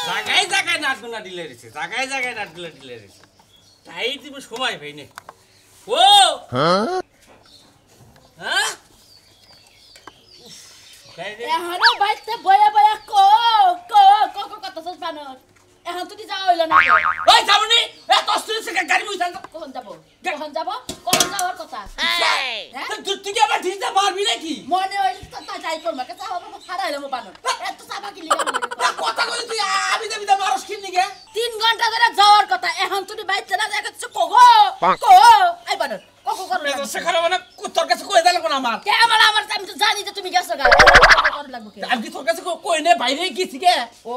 জায়গায় জায়গায় নাটগুলা ঢিলে রেছে, জায়গায় জায়গায় নাটগুলা ঢিলে রেছে। তাই তুমি সময় পাই না। ও হ্যাঁ এখনো বাইতে বয়া বয়া কত বানর এখন তুই যাওয়া হইল না ওই যাবনি এত অস্থির থেকে গাড়ি বইছান কখন যাওয়ার কথা তুই কি আবার ঠিক মারবি নাকি মনে হইল তা যাই করবা কে চাওয়া ছাড়া হইল বানর এত চাবা কি লিগা কথা কই তুই আমি দেবি দা মারস কি নিগে 3 ঘন্টা ধরে যাওয়ার কথা এখন তুই বাইতে না যাচ্ছে কো আই বানর কো করো সেখানে মানে তোর কাছে কই দিলে কোন আমার কে আমার আমি তো জানি যে তুমি গেছো গা করো লাগবে কে আমি কি তোর কাছে কই নে বাইরে গেছি কে ও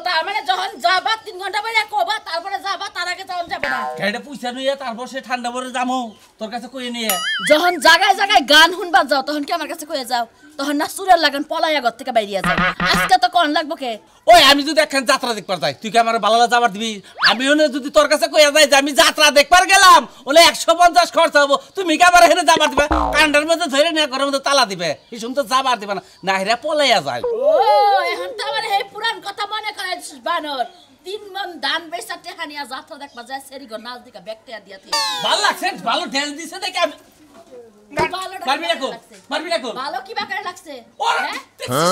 তার মানে যখন যাবা 3 ঘন্টা বাইরে কোবা তারপরে যাবা তার আগে যাওন যাবে না গাড়িটা পয়সা নিয়ে তারপর সে ঠান্ডা পরে যামু তোর কাছে কই নিয়ে যখন জায়গায় জায়গায় গান শুনবা যাও তখন কি আমার কাছে কইয়া যাও তখন না সুরের লাগান পলাইয়া ঘর থেকে বাইরিয়া যাও আজকে তো কোন লাগবো কে ওই আমি যদি একখান যাত্রা দেখবার যাই তুই কি আমার বালালা যাবার দিবি আমি ওনে যদি তোর কাছে কইয়া যাই যে আমি যাত্রা দেখবার গেলাম ওলে 150 খরচ হবো তুমি কি আবার হেনে যাবার দিবে কান্ডার মধ্যে ধরে নিয়ে ঘরের মধ্যে তালা দিবে এই সময় তো যাবার দিবে না না হেরা পলাইয়া যায় ও এখন তো আমার এই পুরান কথা মনে করে বানর 3 মন ধান বেচা টাকা নিয়া যাত্রা দেখবা যায় সেরি ঘর নাচ দিকা ব্যাকটেরিয়া দিয়াতে ভালো লাগছে ভালো ড্যান্স দিছে দেখে আমি মারবি না ভালো কি বাকারে লাগছে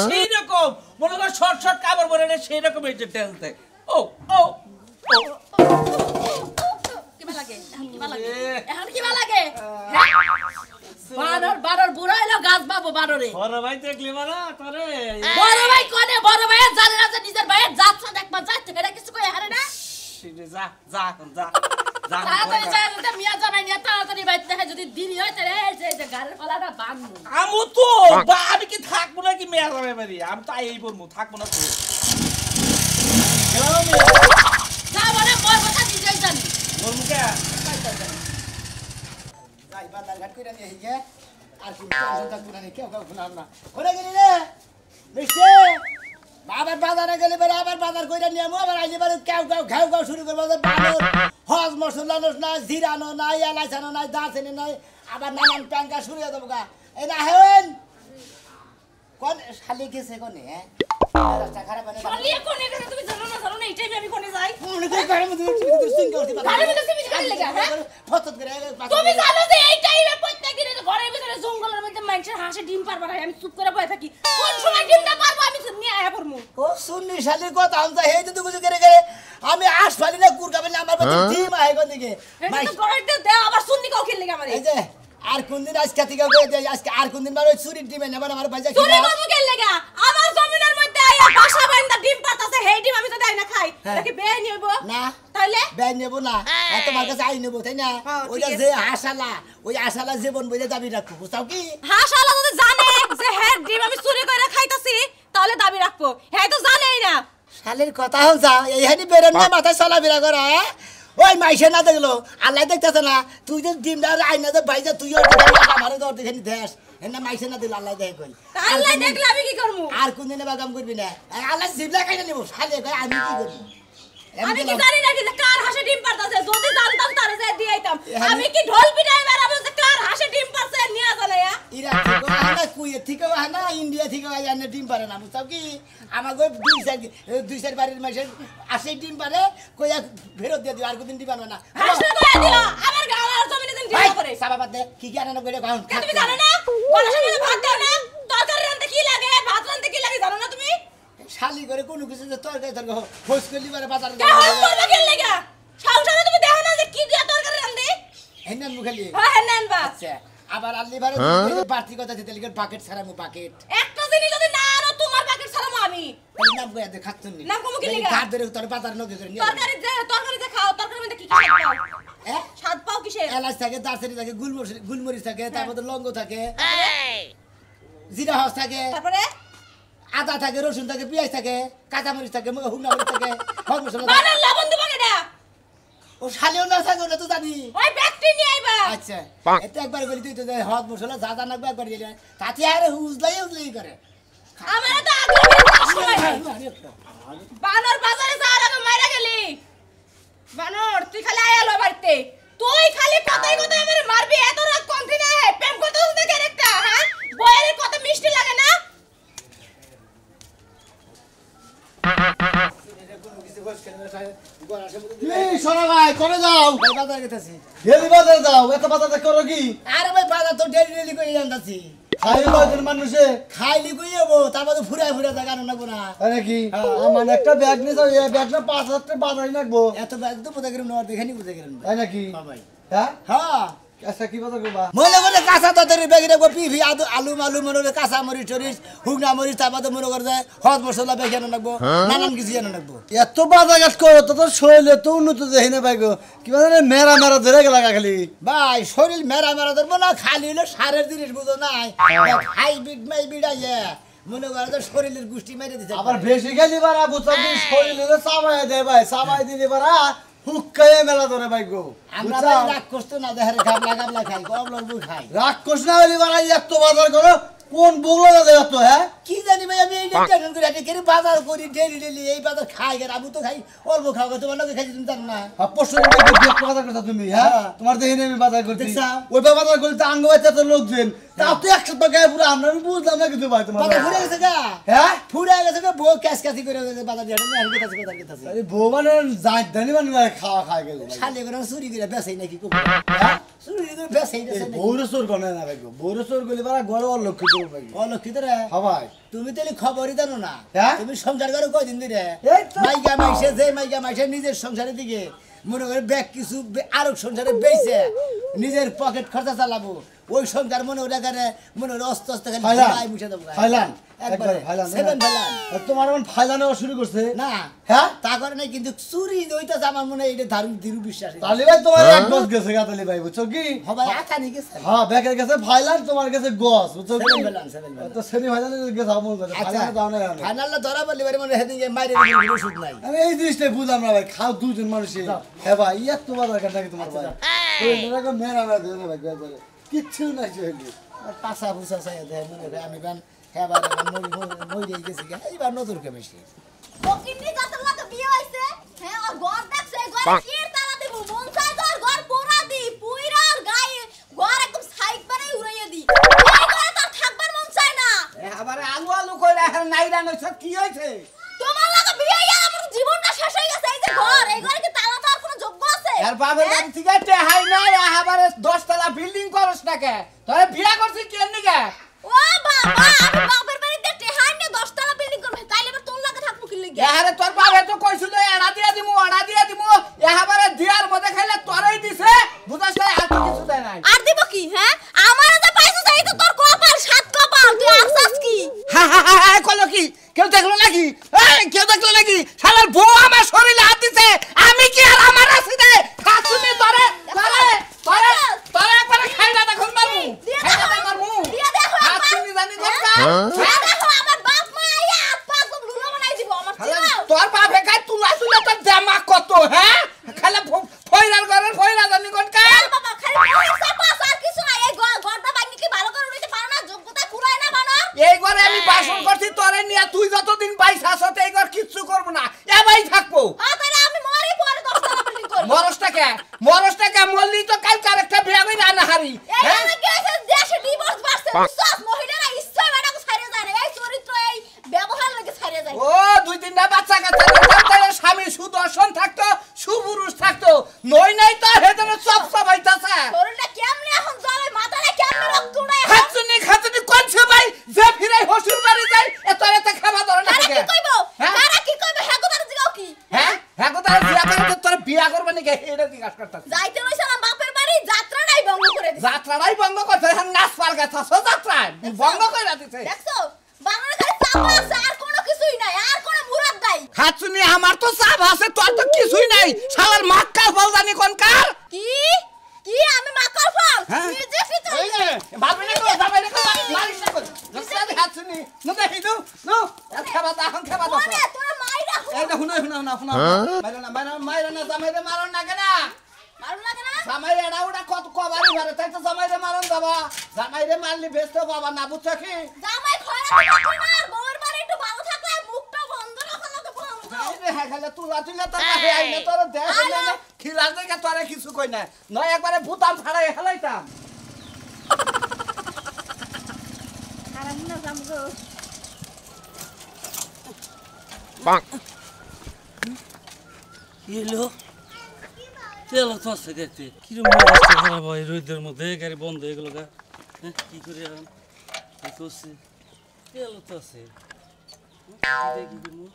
সেই রকম মনে কর শর্ট শর্ট কাপড় পরে না সেই রকম এই যে ড্যান্স দেখ ও ও কিবা লাগে এখন কিবা লাগে বানর বুড়া হইলো গাছ বাবু বানরে বড় ভাই দেখলি মারা তোরে বড় ভাই কোনে বড় ভাই জানে না যে নিজের ভাইয়ের যাত্রা দেখবা যাচ্ছে এটা কিছু কই হারে না যা যা যা তাড়াতাড়ি যা মিয়া জামাই নিয়ে তাড়াতাড়ি বাইতে দেখে যদি দিন হয় তাহলে এই যে গাড়ির পালাটা বাঁধবো আমু তো আমি কি থাকবো নাকি মেয়া যাবে বাড়ি আমি তো এই বলবো থাকবো না তো যা বলে মোর কথা নিজেই জানি মোর মুখে যাই বাজার ঘাট কইরা নিয়ে আইগে আর কি টেনশনটা পুরা নেই কেউ শুনাম না কোনে গেলি রে মিষ্টি আবার বাজারে গেলে বেরে আবার বাজার কইরা নিয়ে আমু আবার আইলে বেরে ঘাউ শুরু করবো বানর হজ মশলানো নাই জিরানো নাই এলাইচানো নাই দারচিনি নাই আবার নানান প্যাঙ্কা শুরু হয়ে দেবো গা এই না হেন কোন শালি গেছে কোনে হ্যাঁ রাস্তা খারাপ মানে শালিয়া কোনে গেছে তুমি জানো না এইটাই আমি কোনে যাই মনে করে গাড়ির মধ্যে সিং করতে পারে গাড়ির মধ্যে সিমি গাড়ি লাগা হ্যাঁ ফতত করে তুমি জানো যে এইটাই রে প্রত্যেকদিন ঘরের ভিতরে জঙ্গলের মধ্যে মানুষের হাসে ডিম পারবা না আমি চুপ করে বসে থাকি কোন সময় ডিমটা পারবো আমি নিয়ে আয়া পড়মু ও শুননি শালির কথা আমি তো হেই তো কিছু করে গেলে আমি আস ফালি না কুরকা বলে আমার মধ্যে ডিম আয় কোন দিকে এটা তো ঘরেতে দে আবার শুননি কাও খেললে আমারে এই যে আর কোন দিন আজকে থেকে কই দে আজকে আর কোন দিন মারো চুরি ডিমে নেবার আমার ভাইজা কি চুরি করব খেললে গা আমার জমিনের মধ্যে আয়া বাসা বাইন্দা ডিম পাতাছে হেই ডিম আমি তো দেই না খাই নাকি বেই নিব না তাইলে বেই নেব না তোমার কাছে আই নেব তাই না ওইটা যে হাসালা ওই আশালা জীবন বইলে দাবি রাখবো বুঝাও কি হাসালা যদি জানে যে হে ডিম আমি চুরি কইরা খাইতাছি তাহলে দাবি রাখবো হে তো জানেই না শালির কথা হল যা এইখানি বেরেন না মাথায় চলাফেরা করা ওই মাইসে না দেখলো আল্লাহ দেখতেছে না তুই যে ডিমটা আইনা যে বাইজা তুইও আমার দর দেখেনি দেশ এনে মাইসে না দিল আল্লাহ দেখে কই আল্লাহ দেখলে আমি কি করব আর কোন দিনে বাগাম করবি না আল্লাহ জিবলা খাইনা নিব শালে কই আমি কি করব আমি কি জানি না যে কার হাসে ডিম পারতাছে যদি জানতাম তারে যে দিয়াইতাম আমি কি ঢোল পিটাই বেরাবো যে কার হাসে ডিম পারছে নিয়া জানায়া ইরা থেকে না কুয়ে থেকে না ইন্ডিয়া থেকে আইনা ডিম পারে না বুঝছাও কি আমাগো দুই চার বাড়ির মাসে আসে ডিম পারে কইয়া ফেরত দিয়ে দিও আর কোনদিন ডিম পারবে না হাসলে কইয়া দিল আমার গাওয়ার জমিনে দিন ডিম করে সাবা বাদ দে কি কি আনানো কইরা গাউন তুমি জানো না মানুষের মধ্যে ভাত দাও না তরকারি রান্তে কি লাগে ভাত রান্তে কি লাগে জানো না তুমি শালি করে কোনো কিছু যে তরকারি হোস করলি পারে বাজার কে হোস করবা কি লাগা সংসারে তুমি দেখো না যে কি দিয়া তরকারি রান্দে হেনান মুখালি হ্যাঁ হেনান বা আচ্ছা আবার আল্লি বারে বাড়তি কথা দিতে লিখে বাকেট ছাড়ামু বাকেট একটা জিনিস যদি না আনো তোমার বাকেট ছাড়ামু আমি নাম কইয়া দে খাচ্ছুন নি নাম কমু কি লাগা কার ধরে তোর বাজার নগে করে নিয়ে তরকারি যে খাও তরকারি মধ্যে কি কি পাও হ্যাঁ স্বাদ পাও কিসে এলাচ থাকে দারচিনি থাকে গুলমরিচ থাকে তারপর লঙ্গ থাকে জিরা হস থাকে তারপরে আদা থাকে রসুন থাকে পেঁয়াজ থাকে কাঁচা মরিচ থাকে হুমনা মরিচ থাকে হল মশলা বানার লবণ দিবা কেডা ও শালিও না থাকে ওটা তো জানি ওই ব্যক্তি নিয়ে আইবা আচ্ছা এটা একবার বলি তুই তো হল মশলা যা যা লাগবে একবার দিলে তাতে আর উজলাই করে আমারে তো আগ্রহ সময় বানর বাজারে যাওয়ার আগে মাইরা গেলি বানর তুই খালি আয়ালো বাড়িতে তুই খালি কথাই কথাই আমারে মারবি এত রাগ কমতি না হে প্রেম করতে হচ্ছে দেখে একটা হ্যাঁ বয়ের কত মিষ্টি লাগে না বস কেন গোর আসে মধ্যে এই সোনা ভাই করে যাও ভাই বাজার গেতেছি ডেলি বাজার যাও এত বাজার করো কি আরে ভাই বাজার তো ডেলি করে জানতাছি খাই বাজার মানুষে খাইলি কই যাবো তারপর তো ফুরায় জায়গা রান্না না তাই নাকি আমার একটা ব্যাগ নিয়ে যাও এই ব্যাগটা 5,000 টাকা বাজারই লাগবো এত ব্যাগ তো বোঝা গেলাম না দেখে নি বোঝা গেলাম তাই নাকি ভাই হ্যাঁ হ্যাঁ আচ্ছা কি বাজার করবা মনে করে কাঁচা তরকারি বেগে রাখবো পিফি আলু মালু মনে করে কাঁচা মরিচ টরিচ হুগনা মরিচ তারপর তো মনে করে যায় হদ মশলা বেগে রাখবো নানান কিছু জানা রাখবো এত বাজার ঘাট করো তো তোর শরীরে তো উন্নত দেখি না ভাই গো কি মানে মেরা মেরা ধরে গেলা খালি ভাই শরীর মেরা মেরা ধরবো না খালি হলো সারের জিনিস বুঝো নাই হাইব্রিড মাইব্রিড আইয়ে মনে করে তো শরীরের গুষ্টি মেরে দিচ্ছে আবার বেশি খেলি বারা বুঝছো শরীরে চাবাই দেয় ভাই চাবাই দিলি বারা হুক্কায়ে মেলা ধরে ভাই গো আমরা বুঝছো? রাগ করতো না দেহারে গাবলা গাবলা খাই কম লম্বু খাই রাক্ষস না হইলি বারা এত বাজার করো কোন বগলো না দেয় তো হ্যাঁ কি জানি ভাই আমি এই টেনশন করে আছি কেন বাজার করি ডেলি ডেলি এই বাজার খাই আর আবু তো খাই অল্প খাও তোমার লোকে খাইছি তুমি জানো না পরশু দিন বাজার করছো তুমি হ্যাঁ হ্যাঁ। তোমার দেখি আমি বাজার করছি দেখছা? ওই বাজার করতে আঙ্গ বাচ্চা তো লোকজন তাও তো 100 টাকা পুরো আমরা আমি বুঝলাম না কিছু ভাই তোমার বাজার ফুরে গেছে গা হ্যাঁ ফুরে গেছে গা বউ ক্যাশ ক্যাশি করে গেছে বাজার দিয়ে আমি কোথাছে বাজার কোথাছে আরে বউ মানে জানি মানে খাওয়া খায় গেল শালি করে চুরি করে বেসাই নাকি কুকুর চুরি করে বেসাই দেছে নাকি বউরে চোর গনে না ভাই গো বউরে চোর গলি বারা গড় অলক্ষিত ভাই গো অলক্ষিত রে হ্যাঁ ভাই তুমি তাহলে খবরই জানো না হ্যাঁ? তুমি সংসার করো কয়দিন ধরে এই তো। মাইকা মাইসে যে মাইকা মাইসে নিজের সংসারের দিকে মনে করে ব্যাগ কিছু আরো সংসারে বেচে নিজের পকেট খরচা চালাবো ওই সংসার মনে করে মনে করে অস্ত অস্ত খালি ফাইলান ধুলাই মুছে দেবো ফাইলান একবারে একবার ফাইলান সেভেন ফাইলান তোমার এখন ফাইলানো শুরু করছে না হ্যাঁ তা করে নাই কিন্তু চুরি ওইটাছে আমার মনে হয় এটা ধারু ধীরু বিশ্বাস তালি ভাই তোমার এক গছ গেছে গা তালি ভাই বুঝছো কি সবাই আখা নিয়ে গেছে হ্যাঁ ব্যাগের গেছে ফাইলান তোমার গেছে গছ বুঝছো কি সেভেন ফাইলান সেভেন ফাইলান তো সেনি ফাইলানের গেছে আমল করে আচ্ছা ফাইলানে দাও না আমি। ফাইনালটা ধরা বললি বারে মনে হেদিন যে মাইরে দিলে ওষুধ নাই আমি এই জিনিসটাই বুঝলাম না ভাই খাও দুজন মানুষই হ্যাঁ ভাই ইয়া তোমার দরকার নাকি তোমার ভাই এরকম মেরা মেরা দেবে ভাই একবারে কিচ্ছু নাই চলে পাশা ফুসা চাই দেয় মনে করে আমি গান হ্যাঁ বারে মরে গেছি এইবার নতুন কে বেশি ফকিন্নি জাতের লাগে বিয়ে হইছে হ্যাঁ আর ঘর দেখছে ঘরে কি তালা দিব মন চাই তো আর ঘর পোড়া দি পুইরা আর গায়ে ঘর একদম সাইড বানাই উড়াইয়া দি এই ঘরে তো আর থাকবার মন চায় না আবার আলু আলু কইরা এখন নাইরা নইছ কি হইছে তোমার লাগে বিয়ে হইয়া আমার জীবনটা শেষ হয়ে গেছে এই যে ঘর এই ঘরে কি তালা তো আর কোনো যোগ্য আছে এর বাবার বাড়ি থেকে টেহাই নাই আবার 10 তলা বিল্ডিং করছ না কে তোরে বিয়া করছিস কি নিকে ও বাবা আমি বাপের বাড়িতে টেহাই নিয়ে 10 তলা বিল্ডিং করব তাইলে এবার তোর লাগে থাকবো কি লাগি এহারে তোর বাবা তো কইছিল এড়া দিয়া দিমু এহাবারে দিয়ার মধ্যে খাইলে তোরই দিছে বুঝাস না আর তো কিছু দেয় নাই আর দিব কি হ্যাঁ আমার যে পাইছো যাই তো তোর কপাল সাত কপাল তুই আছাস কি কলো কি কেউ দেখলো নাকি এই কেউ দেখলো নাকি শালার বউ আমার শরীরে হাত দিছে আমি কি আর আমার আছি রে খাসুনি তোরে একবার খাই না দেখুন মারমু খাই না মারমু দিয়া দেখো খাসুনি জানি কথা হ্যাঁ দেখো আমার বাপ মা আইয়া হাত পা সব লুলো বানাই দিব আমার চিনাও তোর বাপে কাই তুলা তোর জামা কত হ্যাঁ খালি ফয়রার ঘরের ফয়রা জানি কোন কা বাবা খালি পয়সা পাস আর কিছু নাই এই ঘরটা ভাঙি কি ভালো করে উড়াইতে পারো না যোগ্যতা কুলায় না বানা এই ঘরে আমি বাসন করছি তোরে নিয়ে তুই যতদিন বাইস আসতে এই ঘর কিচ্ছু করব না এবাই থাকবো তাহলে আমি মরি পরে 10 টাকা বিল্ডিং করব মরসটাকে মরলি তো কাল আরেকটা বিয়া কই রান্না হারি এই আমি কি আছে দেশে ডিভোর্স বাড়ছে সব মহিলারা ইচ্ছা বেটাকে ছাড়িয়ে যায় না এই চরিত্র এই ব্যবহার লাগে ছাড়িয়ে যায় ও দুই তিনটা বাচ্চা কাচ্চা থাকতো স্বামী সুদর্শন থাকতো সুপুরুষ থাকতো নই নাই তো হেদনে সব হইতাছে শরীরটা কেমনে এখন জ্বলে মাথাটা কেমনে রক্ত উড়ায় খাতুনি কোনছে ভাই যে ফিরে হসুর বাড়ি যায় এত খাবা ধরে না তারা কি কইবো তারা কি কইবো হ্যাঁ তো তারা জিগাও কি হ্যাঁ কথা বিয়া করে তোর বিয়া করবে নাকি এটা জিজ্ঞাসা করতাছে যাইতে রইছিলাম বাপের বাড়ি যাত্রা নাই বন্ধ করে দিছে যাত্রাটাই বন্ধ করছে এখন নাচ পার গেছে যাত্রা বন্ধ করে দিছে দেখছো বাংলা খালি চাপা আছে আর কোনো কিছুই নাই আর কোনো মুরাদ নাই খাতুনি আমার তো চাপ আছে তোর তো কিছুই নাই শালার মাক্কা ফল জানি কোন কার কি কি আমি মাকার ফল হ্যাঁ? নিজে ফিতে এই যে বাবনে কো জামাইরে কো মারিস না কো জসলাদি খাতুনি নো দেখিদু নো খাবা তা এখন খাবা দাও ওরে তোর মাইরা এই দেখো না মাইরা না জামাইরে মারন না কেনা মারুন লাগে না জামাইরে এডা ওটা কত কবারই মারে তাই তো জামাইরে মারন যাবা জামাইরে মারলি বেস্ত বাবা না বুঝছ কি জামাই খয়রা দিতে না আর বউয়ের বাড়ি একটু ভালো থাকলে মুখটা বন্ধ রাখা লাগে বন্ধ এই রে খালে তুলা তোর কাছে আইনে তোর দেখ না খিলাস দেখে তোরে কিছু কই না নয় একবারে বুতাম ছাড়াই হেলাইতাম আরাম না জামগো এলো তেল তো আছে গাড়িতে কিরম অবস্থা খারাপ হয় রোদের মধ্যে গাড়ি বন্ধ হয়ে গেল গা হ্যাঁ কি করে এখন কি করছে তেল তো আছে কি করবো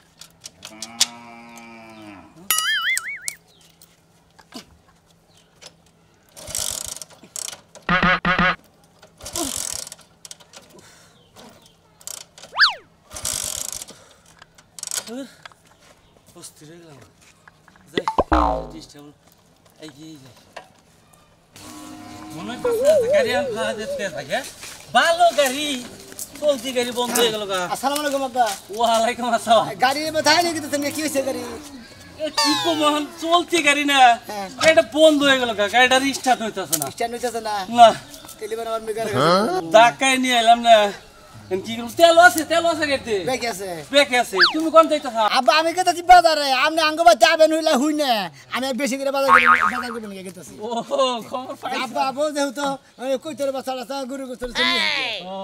অস্থির হয়ে গেলাম যাই ডিস্টার্ব এগিয়ে যাই মনে করছে গাড়ি আর খাওয়া যেতে থাকে ভালো গাড়ি চলতি গাড়ি বন্ধ হয়ে গেল গা আসসালামু আলাইকুম আব্বা ওয়ালাইকুম আসসালাম গাড়ি কোথায় নিয়ে গেছে তুমি কি হয়েছে গাড়ি এ কি কমন চলতি গাড়ি না হ্যাঁ। গাড়িটা বন্ধ হয়ে গেল গা গাড়িটা স্টার্ট হইতাছে না স্ট্যান্ড হইতেছে না না টেলিফোন আমার মেগার ধাক্কায় নিয়ে এলাম না কি করব তেল আছে গাড়িতে ব্রেক আছে ব্রেক আছে তুমি কোন যাইতাছা আব্বা আমি গেতেছি বাজারে আপনি আঙ্গবা যাবেন হইলা হুই না আমি বেশি করে বাজার করে নিয়ে গেতেছি ও খবর পাইছো আব্বা বল যেহেতু কই তোর বাচ্চা রাস্তা গুরু গোস্তর চলে ও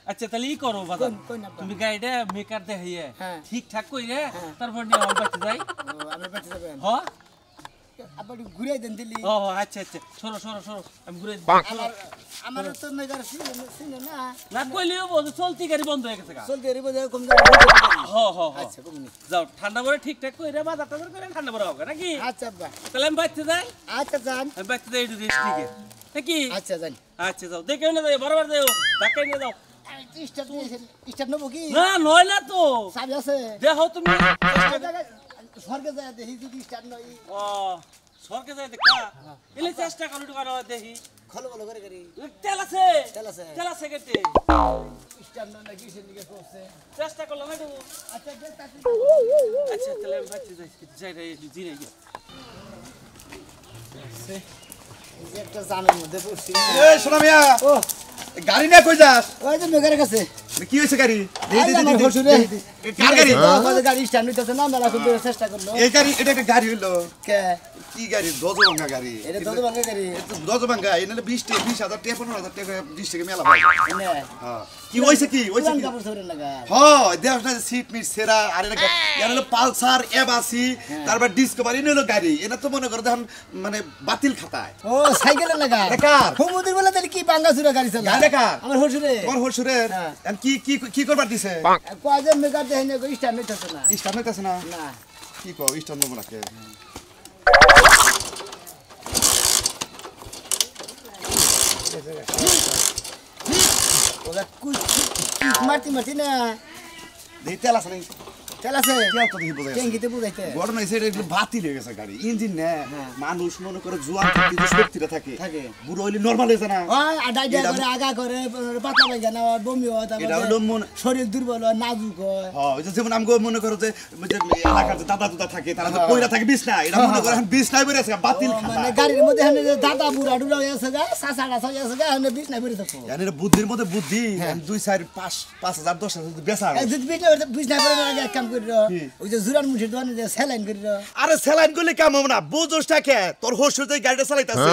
আচ্ছা তাহলে ই করো বাজার কোন আব্বা? তুমি গাড়িটা মেকার দেখাইয়ে হ্যাঁ। ঠিকঠাক কইরে তারপর নিয়ে আমার বাড়িতে যাই আপনি বাচ্চা যাবেন হ আব্বা একটু ঘুরে দেন দিল্লি ও আচ্ছা সরো আমি ঘুরে আমার আমার তো মেগার সিনে না না কইলেও বল চলতি গাড়ি বন্ধ হয়ে গেছে গা চলতে রে বোঝা কম হ আচ্ছা কমনি যাও ঠান্ডা পরে ঠিকঠাক কইরে বাজার টাজার করে ঠান্ডা পরে হবে নাকি আচ্ছা আব্বা তাহলে আমি বাড়িতে যাই আচ্ছা যান আমি বাড়িতে যাই একটু রেস্ট নিকে নাকি আচ্ছা যান আচ্ছা যাও দেখে না যাই বরাবর যাও ধাক্কাই নিয়ে যাও স্টার্ট নিয়েছেন স্টার্ট নেবো কি না নয় না তো চাবি আছে দেখো তুমি স্বর্গে যায় দেখি যদি স্টার্ট নয় ও সরকে যাই দেখা এলে চেষ্টা করো একটু করো দেখি খলো খলো করে করি তেল আছে তেল আছে কেটে স্টার্ট নয় নাকি সে নিকে করছে চেষ্টা করলাম একটু আচ্ছা দেখ তাতে আচ্ছা তাহলে আমি বাড়িতে যাই রে জিরে গিয়ে এই যে একটা জামের মধ্যে পড়ছি এই সোনা মিয়া ও গাড়ি নিয়ে কই যাস ওই যে মেঘের কাছে কি হয়েছে গাড়ি এই যে আমার শ্বশুরে কার গাড়ি গাড়ি স্টার্ট নিতেছে না মেলা খুব চেষ্টা করলো এই গাড়ি এটা একটা গাড়ি হইলো কে কি গাড়ি দজভাঙ্গা গাড়ি এটা তো ভাঙে গাড়ি দজভাঙ্গা এই নাহলে 20,000 টাকা 15,000 টাকা ডিস্ট্রিক্টে মেলা পাই নে হ্যাঁ কি হইছে কি পুরান কাপড় ধরে লাগা হ্যাঁ দেখ না সিট মিট সেরা আর এটা হলো পালসার এবাসি তারপর ডিসকভারি নিলো গাড়ি এটা তো মনে করো দেখুন মানে বাতিল খাতায় ও সাইকেলে লাগা কার? হুমুদির বলে তাহলে কি বাঙ্গা চুরা গাড়ি চালা গাড়ি কার? আমার শ্বশুরে তোমার হরসুরের হ্যাঁ। কি কি কি করবার দিছে কয় যে মেঘার দেখে না স্টার্ট নিতেছে না স্টার্ট হইতাছে না না কি কও স্টার্ট নেবো নাকি ওরা কুই মারতি মারতি না দেখি তেল আছে নাই তেল আছে তেল তো দেখি বোঝা যাচ্ছে। ট্যাঙ্কিতে বুঝাইতে ঘটনা হয়েছে এটা একটু বাতিল হয়ে গেছে গাড়ি ইঞ্জিন না হ্যাঁ। মানুষ মনে করে জোয়ান থাকতে যে শক্তিটা থাকে থাকে। বুড়ো হইলে নর্মাল হয়েছে না ওই আডাই এটা- করে আগা করে পাতলা পায়খানা না হয় বমি হয় এটা হলো তারপরে শরীর দুর্বল হয় নাজুক হয় হ্যাঁ ওই যে যেমন আমগো মনে করো যে ওই যে এলাকার যে দাদা দুদা থাকে তারা তো কইরা থাকে বিছনা এটা মনে করে এখন বিছনায় বেড়ে আছে বাতিল ও, খাতা মানে গাড়ির মধ্যে হানে যে দাদা বুড়া ডুড়া হয়ে আছে গা সাসাড়া হয়ে আছে গা হানে বিষ নাই বেরে থাকো জানি এটা বুদ্ধির মধ্যে বুদ্ধি 2-4-5,000 10,000 যদি বেচা হয়। যদি বিষ নাই বেরে আগে এক কাম করি কি? ওই যে জুরান মুঠির দোকানে যে স্যালাইন করি আরে স্যালাইন করলে কেমন হবে না বুঝোস টাকে তোর হসুর যে গাড়িটা চালাইতাছে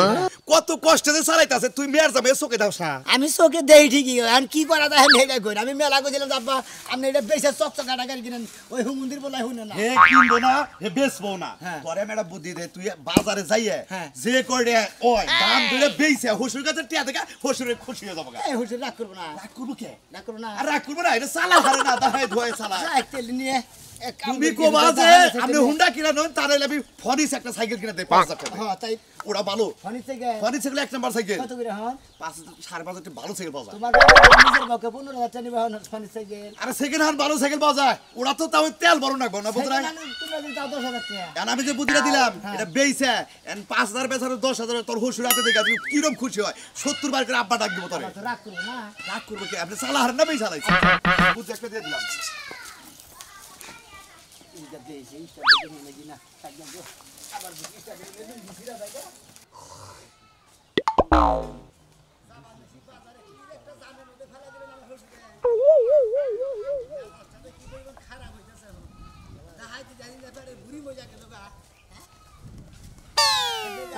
কত কষ্টে যে চালাইতাছে তুই মেয়ের যাবে চোখে দাও না আমি চোখে দেই ঠিকই আর কি করা যায় হেডা কই আমি মেলা কইছিলাম আব্বা আপনি এটা বেশে চকচকাটা গাড়ি কিনেন ওই হুমুন্দির বলাই শুনে না হে কিনবো না হে বেচবো না হ্যাঁ। তোরে আমি একটা বুদ্ধি দে তুই বাজারে যাইয়ে হ্যাঁ। যে করে ওই দাম ধরে বেইছে হসুর কাছে টিয়া দেখা হসুরে খুশি হয়ে যাবো গা। এই হুজুর রাগ করবো না রাগ করবো কে রাগ করবো না আর রাগ করবো না এটা চালা হারে না দাহাই ধোয়ে চালা এক তেল নিয়ে এক কাম তুমি করি, কোবা যে দাদা, আমি হুন্ডা কিনা নন তার হইলে আমি ফনিস একটা সাইকেল কিনা দেই 5,000 টাকা হ্যাঁ তাই ওরা ভালো ফনিস থেকে ফনিস সাইকেল এক নাম্বার সাইকেল কত করে হন 5,500 টাকা ভালো সাইকেল পাওয়া যায় তোমার বাবা নিজের বকে 15,000 টাকা নিবা হন ফনিস থেকে আরে সেকেন্ড হ্যান্ড ভালো সাইকেল পাওয়া যায় ওরা তো তাও তেল বড় না না বুঝরা তোমরা যদি দাও 10,000 টাকা এখন আমি যে বুদ্ধিটা দিলাম এটা বেইছে এন্ড 5,000 বেচারে 10,000 তোর হসুর হাতে দেখে তুমি কিরম খুশি হয় 70 বার করে আব্বা ডাক দিব তোরে তো রাগ করবো না রাগ করবো কি আপনি চালা হারেন না বেই চালাইছে বুদ্ধি একটা দিয়ে দিলাম ইটা দেইছে ইটা দেখে নাকি না একদম আবার ইটা দেখে ভিড়া থাকে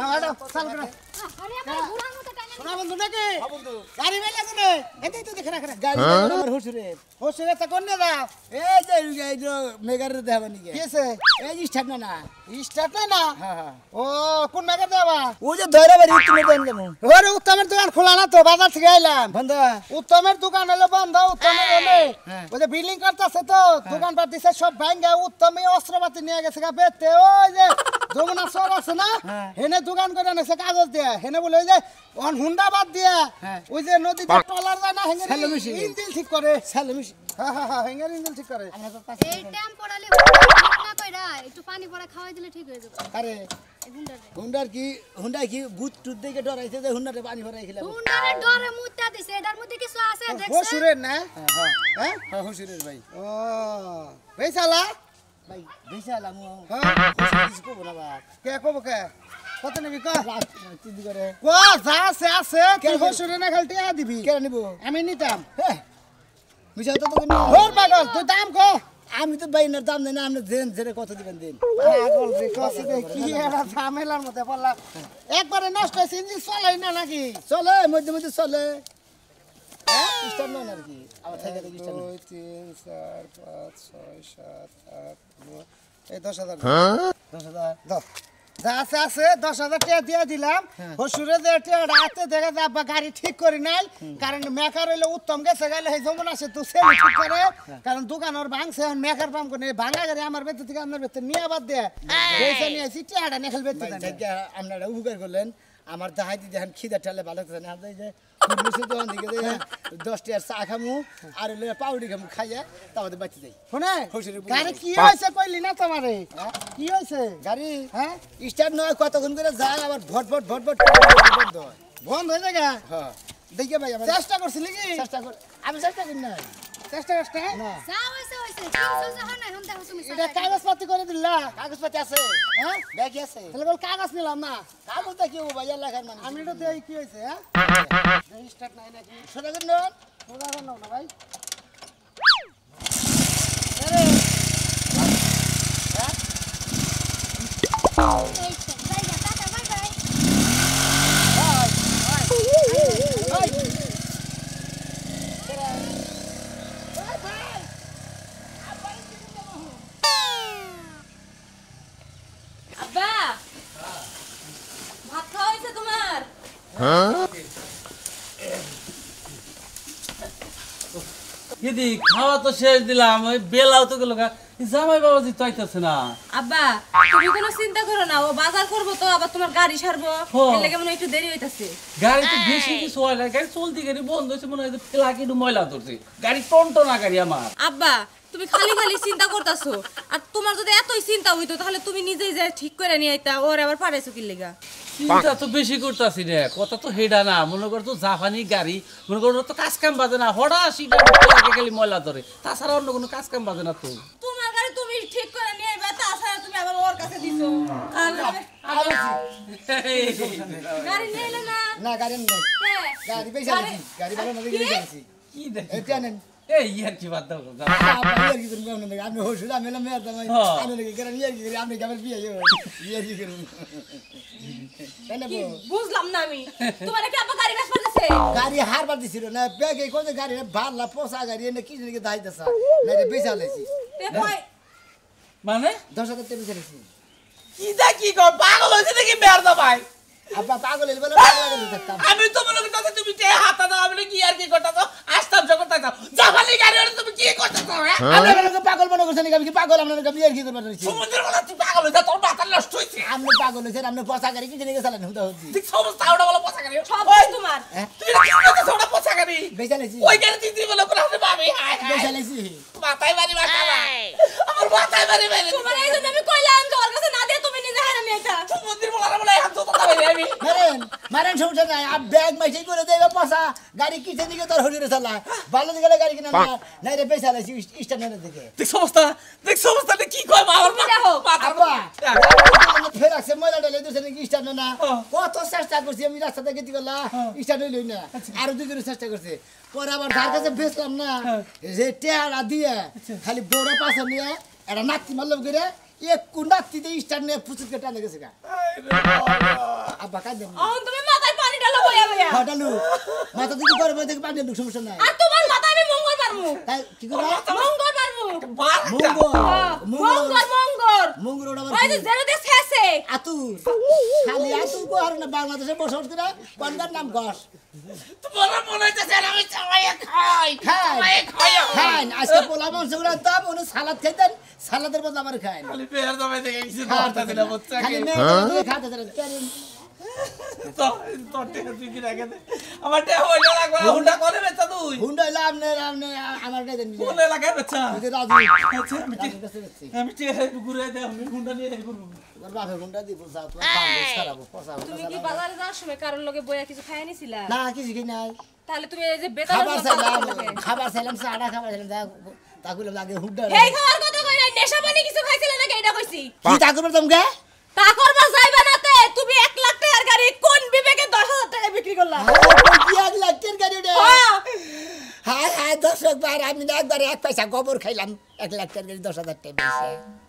আরে আমার বুড়ার মতো টানা শোনা বন্ধু নাকি হ্যাঁ বন্ধু গাড়ি মেলে কোনে এতেই তো দেখে রাখে গাড়ি আমার হুসুরে হুসুরে তা কোন না এই যে এই যে মেগারে দেবা নাকি কিছে এই স্টার্ট না স্টার্ট না হ্যাঁ ও কোন মেগারে দেবা ও যে ধরে বাড়ি তুমি দেন কেন ওরে উত্তমের দোকান খোলা না তো বাজার থেকে আইলাম বন্ধ উত্তমের দোকান হলো বন্ধ উত্তমের হলে ওই যে বিল্ডিং করতেছে তো দোকান পাট দিছে সব ভাঙ্গা উত্তমে অস্ত্রপাতি নিয়ে গেছে গা বেতে ওই যে যমুনা সব আছে না হেনে দোকান করে নেছে কাগজ দিয়ে হেনে বলে ওই যে অন হুন্ডা বাদ দিয়ে ওই যে নদীতে ট্রলার যায় না হেঙ্গে ইঞ্জিন ঠিক করে সেলমিশি হ্যাঁ হেঙ্গে ইঞ্জিন ঠিক করে এই টাইম পড়ালে না কইরা একটু পানি পড়া খাওয়াই দিলে ঠিক হয়ে যাবে আরে এই গুন্ডারে হুন্ডা কি ভূত টুত দেখে ডরাইছে যে হুন্ডাতে পানি ভরাই খেলাম গুন্ডারে ডরে মুত্তা দিছে এটার মধ্যে কিছু আছে দেখছ হুসুরের না হ্যাঁ হ্যাঁ হুসুরের ভাই ও বেচালা ভাই বেচালা মু হ্যাঁ কিছু কব না বাপ কে কব কে কত নিবি ক রাস্তি করে কো যা আছে কি হুসুরে না খালি টিয়া দিবি কে নিব আমি নিতাম হ্যাঁ মিছা তো তো হোর পাগল তুই দাম কো আমি তো বাইনার দাম দেন আপনি দেন জেরে কত দিবেন দিন পাগল রে কত দে কি এরা ঝামেলার মধ্যে পড়লা একবারে নষ্ট হইছে ইঞ্জিন চলেই না নাকি চলে মধ্যে মধ্যে চলে হ্যাঁ স্টার্ট না নাকি আবার থেকে দেখি স্টার্ট 2 3 4 5 6 7 8 9 এই 10000 10000 দাও যা আছে 10000 টাকা দিয়ে দিলাম হসুরে যে রাতে দেখে যা গাড়ি ঠিক করি নাই কারণ মেকার হইলে উত্তম গেছে গেলে এই যেমন আছে তো সে ঠিক করে কারণ দোকান ওর ভাঙছে মেকার পাম করে ভাঙা গাড়ি আমার বেতে থেকে আপনার বেতে নিয়ে আবার দে পয়সা নিয়ে আসি টাকাটা নেখাল বেতে আপনারা উপকার করলেন আমার দাহাই দি দেখেন খিদা ঠালে ভালো করে না এই যে মুসি দোকান দিকে যে 10 টাকার চা খামু আর হইলে পাউডি খামু খাইয়া তারপরে বাঁচি যাই শুনে গাড়ি কি হইছে কইলি না তোমারে কি হইছে গাড়ি হ্যাঁ স্টার্ট নয় কতক্ষণ করে যায় আবার ভট বন্ধ হয় বন্ধ হয়ে যায় হ্যাঁ দেখে ভাই আমরা চেষ্টা করছিলি কি চেষ্টা কর আমি চেষ্টা করি না চেষ্টা করছ না যা হইছে হইছে কিছু যা হয় না এখন দেখো তুমি এটা কাগজপত্র করে দিলা কাগজপত্র আছে হ্যাঁ ব্যাগ আছে তাহলে বল কাগজ নিলাম না কাগজটা কি ও ভাইয়া লেখার মানে আমি তো দেই কি হইছে হ্যাঁ স্টার্ট নাই নাকি সোজা করে নাও সোজা করে নাও না ভাই আরে এই তো জায়গা টাটা বাই বাই আব্বা ভাত খাওয়া হয়েছে তোমার দিদি খাওয়া তো শেষ দিলাম ওই বেলাও তো গেল জামাই বাবাজি তো আইতাছে না আব্বা তুমি কোনো চিন্তা করো না ও বাজার করবো তো আবার তোমার গাড়ি সারবো এর লাগে মনে হয় একটু দেরি হইতাছে গাড়ি তো বেশি কিছু হয় না গাড়ি চলতি গাড়ি বন্ধ হয়েছে মনে হয় যে ফেলা কিন্তু ময়লা ধরছে গাড়ি টনটনা গাড়ি আমার আব্বা তুমি খালি খালি চিন্তা করতাছো আর তোমার যদি এতই চিন্তা হইতো তাহলে তুমি নিজেই যে ঠিক করে নিয়ে আইতা ওর আবার পারাইছো কি লেগা চিন্তা তো বেশি করতেছি রে কথা তো হেডা না মনে করো তো জাপানি গাড়ি মনে করো তো কাজ কাম বাজে না হঠাৎ সিটা খালি ময়লা ধরে তাছাড়া অন্য কোনো কাজ কাম বাজে না তো তোমার গাড়ি তুমি ঠিক করে নিয়ে আইবা তাছাড়া তুমি আবার ওর কাছে দিছো গাড়ি নিয়ে এলে না না গাড়ি নেই গাড়ি পয়সা দিছি গাড়ি ভালো না দেখে দিছি কি দেখি এটা নেন এই ইয়ার কি বাদ দাও আপনি হসুর আমি হলাম মেয়ের দাম আমি আপনি কেমন বিয়ে কি করুন বুঝলাম না আমি তোমার কি আব্বা গাড়ি বেশ করতেছে গাড়ি হারবার দিছিল না ব্যাগে কোন গাড়ি ভাড়লা পোষা গাড়ি এনে কি জানি দাইতেছ না রে বেচা লাইছি মানে 10,000 টাকা বেচা লাইছি কি দা কি কর পাগল হইছে নাকি বের দা ভাই আব্বা পাগল হইল বলে পাগল হইল দেখতাম আমি তো মনে করতেছি তুমি তে হাতা দাও আমি কি আর কি করতেছো আসতাম যখন তাই জাপানি গাড়ি হলে তুমি কি করতেছো হ্যাঁ আপনারা পাগল মনে করছেন আমি কি পাগল আপনারা বিয়ে কি করবার রইছি সমুদ্রের বলা তুই পাগল হইছা তোর মাথা নষ্ট হইছে আপনি পাগল হইছেন আপনি পোষা গাড়ি কি জানি গেছালেন হুদা হুদি ঠিক সমস্ত ওটা বলা পোছা গাড়ি সব তোমার তুই কি করতেছ ওটা পোছা গাড়ি বেচা লাইছি ওই গাড়ি তুই বলে করে আপনি ভাবি হায় বেচা লাইছি মাথায় বাড়ি মাথা আমার মাথায় বাড়ি বাড়ি তোমার এই জন্য আমি কইলাম যে ওর কাছে না দিয়ে তুমি নিজে হারা নিয়ে আইতা সমুদ্রের বলা বলা এখন তো কথা বলি আমি মারেন সমস্যা নাই আপ ব্যাগ মাইসে করে দেবে পোষা গাড়ি কিসে দিকে তোর হরিরে চালা ভালো দিকে গাড়ি কিনা না নাই রে বেচা লাইছি স্ট্যান্ডার্ডের দিকে দেখ সমস্ত কি কয় আমার মাথা আব্বা ফের আসছে ময়লা ডালে দুসে নাকি স্টার্ট না কত চেষ্টা করছি আমি রাস্তা থেকে গেছি গলা স্টার্ট হইলই না আরো দুই দিন চেষ্টা করছে পরে আবার ধার কাছে বেচলাম না যে টেয়ারা দিয়ে খালি বড় পাশে নিয়ে একটা নাতি মারলাম করে এক কুন্ডাতি দিয়ে স্টার্ট নিয়ে ফুচুত কেটে আনে গেছে গা আব্বা কাজ দেন তুমি মাথায় পানি ঢালো বইয়া বইয়া মিয়া হটালু মাথা দিকে করে দেখে পানি লুক সমস্যা নাই আর তোমার মাথা আমি মঙ্গল পারমু তাই কি করবা মঙ্গল পারমু মঙ্গল মঙ্গল মঙ্গল ওটা ওই যে জেরো দেশ আছে আতুর খালি আতুর কো আর না বাংলাদেশে বসবাস করে কোনটার নাম গস তোমার মনে হইতেছে আমি চাওয়াই খাই খাই খাই খান আজকে পোলা মাংস গুলো দাম ওনে সালাদ খাইতেন সালাদের বদলে আমার খায় খালি পেয়ার দামে দেখে কিছু করতে দিলে বুঝছে খালি কি মেয়ে খাতে দেন তো তো টেকা তুই কি রাখে দে আমার টেকা হইলো লাগবে না হুন্ডা করে বেচা তুই হুন্ডা হইলো আপনি আমার কাছে দেন কোনে লাগে বেচা নিজে রাজু আচ্ছা আমি রাজুর কাছে বেচছি আমি টেকা ঘুরে দে আমি হুন্ডা নিয়ে যাই করব তোর বাপে হুন্ডা দিব যাও তোমার বান্ধব খারাপ পয়সা তুমি কি বাজারে যাওয়ার সময় কারোর লগে বইয়া কিছু খাই নিছিলা না কিছু কি নাই তাহলে তুমি এই যে বেতার খাবার চাইলাম চাটা খাবার চাইলাম তা কইলাম আগে হুন্ডা এই খাওয়ার কথা কই না নেশা পানি কিছু খাইছিলা নাকি এটা কইছি কি তা করবে তোমকে তা করবা যাইবা নাতে তুমি 1 লাখ টাকার গাড়ি কোন বিবেকে 10,000 টাকা বিক্রি করলা কি 1 লাখ টাকার গাড়ি রে হ্যাঁ হায় হায় দর্শক ভাই আমি একবারে 1 পয়সা গোবর খাইলাম 1 লাখ টাকার গাড়ি 10,000 টাকা বেশি